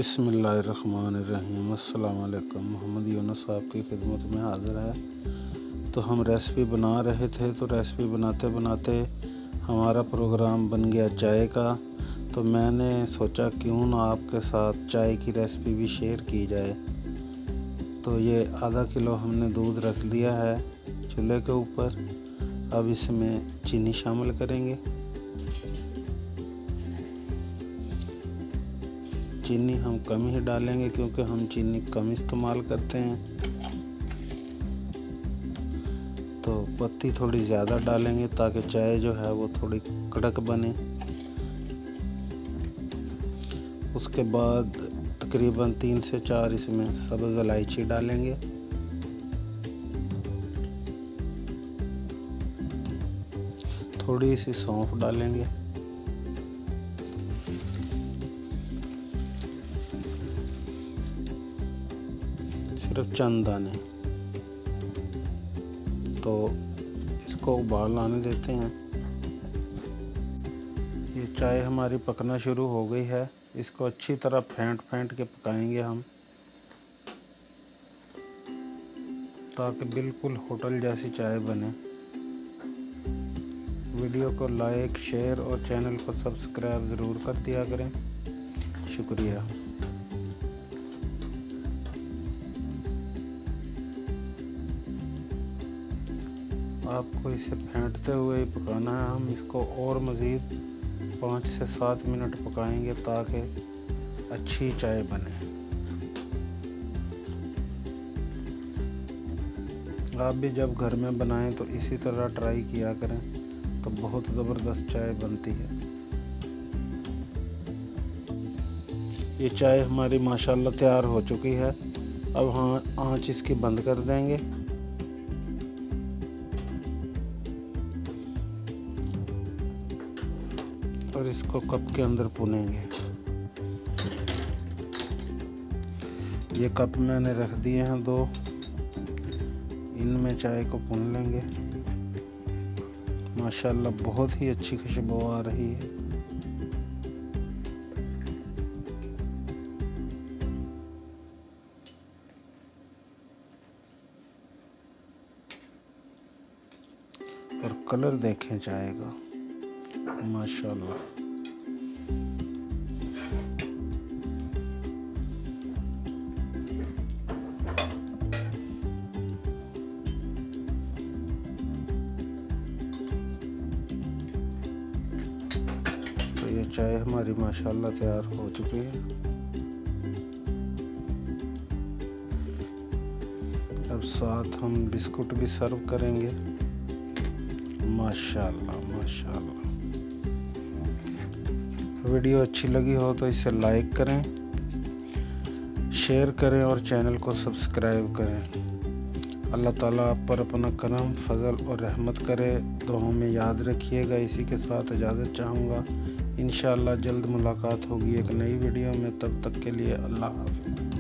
बिस्मिल्लाहिर्रहमानिर्रहीम। अस्सलाम वालेकुम। मोहम्मद यूनुस आपकी खिदमत में हाज़िर है। तो हम रेसिपी बना रहे थे, तो रेसिपी बनाते बनाते हमारा प्रोग्राम बन गया चाय का। तो मैंने सोचा क्यों ना आपके साथ चाय की रेसिपी भी शेयर की जाए। तो ये आधा किलो हमने दूध रख दिया है चूल्हे के ऊपर। अब इसमें चीनी शामिल करेंगे। चीनी हम कम ही डालेंगे क्योंकि हम चीनी कम इस्तेमाल करते हैं। तो पत्ती थोड़ी ज़्यादा डालेंगे ताकि चाय जो है वो थोड़ी कड़क बने। उसके बाद तकरीबन 3 से 4 इसमें सब्ज़ इलायची डालेंगे। थोड़ी सी सौंफ डालेंगे। सिर्फ चंद दाने। तो इसको उबाल आने देते हैं। ये चाय हमारी पकना शुरू हो गई है। इसको अच्छी तरह फेंट के पकाएंगे हम, ताकि बिल्कुल होटल जैसी चाय बने। वीडियो को लाइक, शेयर और चैनल को सब्सक्राइब ज़रूर कर दिया करें। शुक्रिया। आपको इसे फेंटते हुए ही पकाना है। हम इसको और मज़ीद 5 से 7 मिनट पकाएंगे ताकि अच्छी चाय बने। आप भी जब घर में बनाएं तो इसी तरह ट्राई किया करें, तो बहुत ज़बरदस्त चाय बनती है। ये चाय हमारी माशाल्लाह तैयार हो चुकी है। अब हाँ, आँच इसकी बंद कर देंगे। और इसको कप के अंदर पुनेंगे। ये कप मैंने रख दिए हैं 2। इनमें चाय को पुन लेंगे। माशाल्लाह बहुत ही अच्छी खुशबू आ रही है। और कलर देखें चाय का, माशाल्लाह। तो ये चाय हमारी माशाल्लाह तैयार हो चुकी है। अब साथ हम बिस्कुट भी सर्व करेंगे। माशाल्लाह माशाल्लाह। वीडियो अच्छी लगी हो तो इसे लाइक करें, शेयर करें और चैनल को सब्सक्राइब करें। अल्लाह ताला आप पर अपना करम, फजल और रहमत करे। दुआओं में याद रखिएगा। इसी के साथ इजाज़त चाहूँगा। इंशाअल्लाह जल्द मुलाकात होगी एक नई वीडियो में। तब तक के लिए अल्लाह हाफ़िज़।